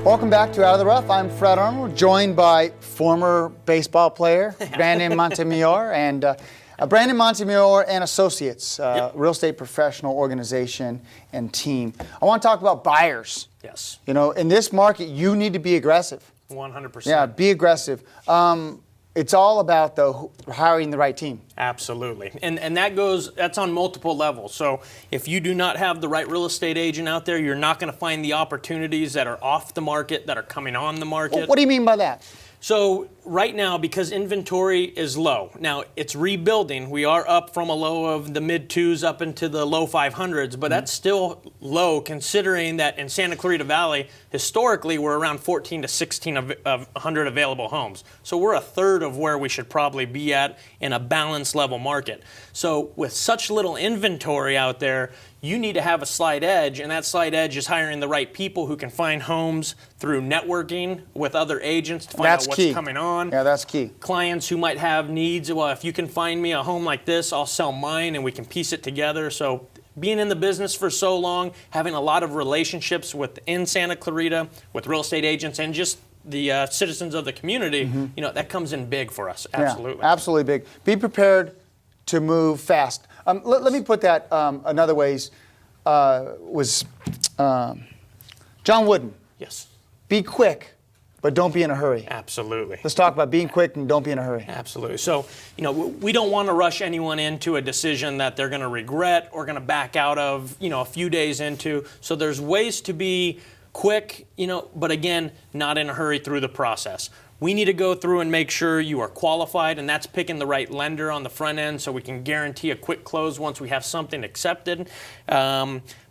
Welcome back to Out of the Rough. I'm Fred Arnold, joined by former baseball player Brandon Montemayor and Brandon Montemayor and Associates, real estate professional organization and team. I want to talk about buyers. Yes. You know, in this market, you need to be aggressive. 100%. Yeah, be aggressive. It's all about, though, hiring the right team. Absolutely. And that's on multiple levels. So if you do not have the right real estate agent out there, you're not going to find the opportunities that are off the market, that are coming on the market. What do you mean by that? So right now, because inventory is low, now it's rebuilding. We are up from a low of the mid 2s up into the low 500s, but that's still low considering that in Santa Clarita Valley, historically, we're around 14 to 1,600 available homes. So we're a third of where we should probably be at in a balanced level market. So with such little inventory out there, you need to have a slight edge, and that slight edge is hiring the right people who can find homes through networking with other agents to find out what's coming on. Yeah, that's key. Clients who might have needs, well, if you can find me a home like this, I'll sell mine and we can piece it together. So being in the business for so long, having a lot of relationships within Santa Clarita with real estate agents and just the citizens of the community, you know, that comes in big for us. Absolutely. Yeah, absolutely big. Be prepared to move fast. Let me put that another ways. Was John Wooden. Yes. Be quick, but don't be in a hurry. Absolutely. Let's talk about being quick and don't be in a hurry. Absolutely. So, you know, we don't want to rush anyone into a decision that they're going to regret or going to back out of, you know, a few days into. So there's ways to be quick, you know, but again, not in a hurry through the process. We need to go through and make sure you are qualified, and that's picking the right lender on the front end so we can guarantee a quick close once we have something accepted.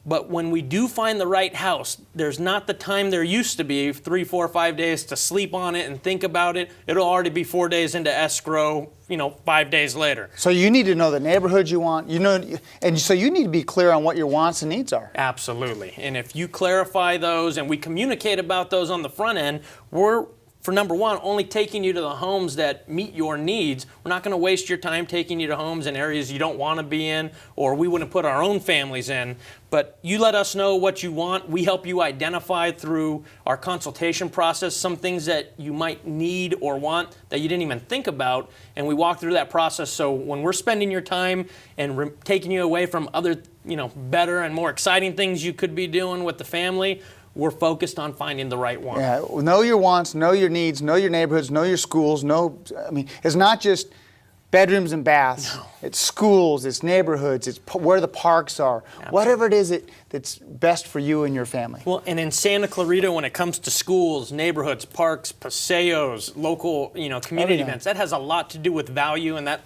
But when we do find the right house, there's not the time there used to be, 3, 4, 5 days to sleep on it and think about it. It'll already be 4 days into escrow, you know, 5 days later. So you need to know the neighborhood you want, you know, and so you need to be clear on what your wants and needs are. Absolutely. And if you clarify those and we communicate about those on the front end, we're, for number one, only taking you to the homes that meet your needs. We're not going to waste your time taking you to homes in areas you don't want to be in, or we wouldn't put our own families in. But you let us know what you want. We help you identify through our consultation process some things that you might need or want that you didn't even think about. And we walk through that process. So when we're spending your time and taking you away from other, you know, better and more exciting things you could be doing with the family, we're focused on finding the right one. Yeah, know your wants, know your needs, know your neighborhoods, know your schools. It's not just bedrooms and baths. No. It's schools, it's neighborhoods, it's where the parks are. Absolutely. Whatever it is that's best for you and your family. Well, and in Santa Clarita, when it comes to schools, neighborhoods, parks, paseos, local, you know, community events, that has a lot to do with value, and that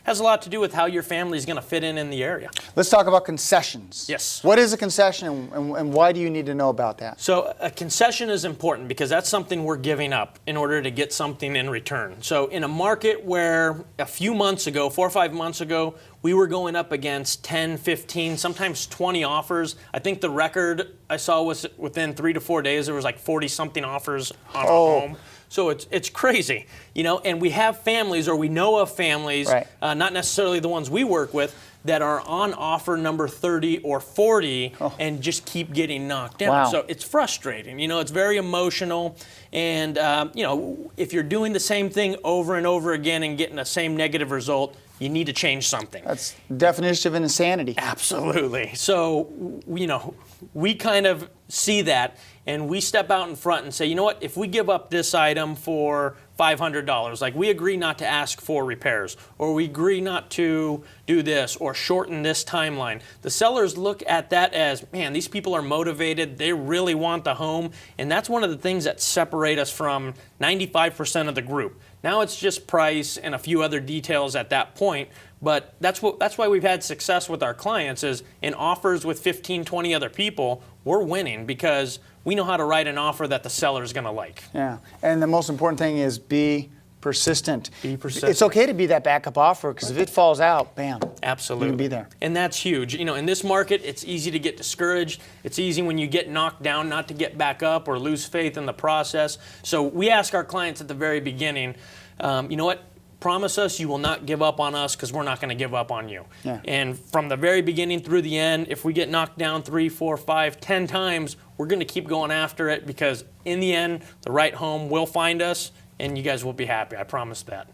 has a lot to do with how your family is going to fit in the area. Let's talk about concessions. Yes. What is a concession and why do you need to know about that? So a concession is important because that's something we're giving up in order to get something in return. So in a market where a few months ago, 4 or 5 months ago, we were going up against 10, 15, sometimes 20 offers. I think the record I saw was within 3 to 4 days, there was like 40-something offers on a home. So it's crazy, you know, and we have families, or we know of families, right, not necessarily the ones we work with, that are on offer number 30 or 40 and just keep getting knocked down. Wow. So it's frustrating, you know, it's very emotional. And, you know, if you're doing the same thing over and over again and getting the same negative result, you need to change something. That's the definition of insanity. Absolutely. So, you know, we kind of see that and we step out in front and say, you know what, if we give up this item for $500, like we agree not to ask for repairs, or we agree not to do this or shorten this timeline, the sellers look at that as, man, these people are motivated, they really want the home, and that's one of the things that separate us from 95% of the group. Now it's just price and a few other details at that point, but that's why we've had success with our clients is in offers with 15, 20 other people, we're winning because we know how to write an offer that the seller is going to like. Yeah, and the most important thing is be persistent. Be persistent. It's okay to be that backup offer because if it falls out, bam. Absolutely. You can be there. And that's huge. You know, in this market, it's easy to get discouraged. It's easy when you get knocked down not to get back up or lose faith in the process. So we ask our clients at the very beginning, you know what? promise us you will not give up on us because we're not going to give up on you. Yeah. And from the very beginning through the end, if we get knocked down 3, 4, 5, 10 times, we're going to keep going after it because in the end, the right home will find us and you guys will be happy. I promise that.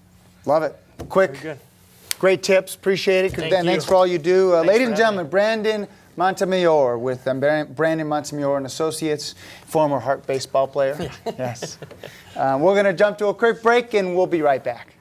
Love it. Quick, Very good. great tips. Appreciate it. Thank And you. thanks for all you do. Thanks Ladies for and having gentlemen, me. Brandon Montemayor with Brandon Montemayor and Associates, former Hart baseball player. Yes. We're going to jump to a quick break and we'll be right back.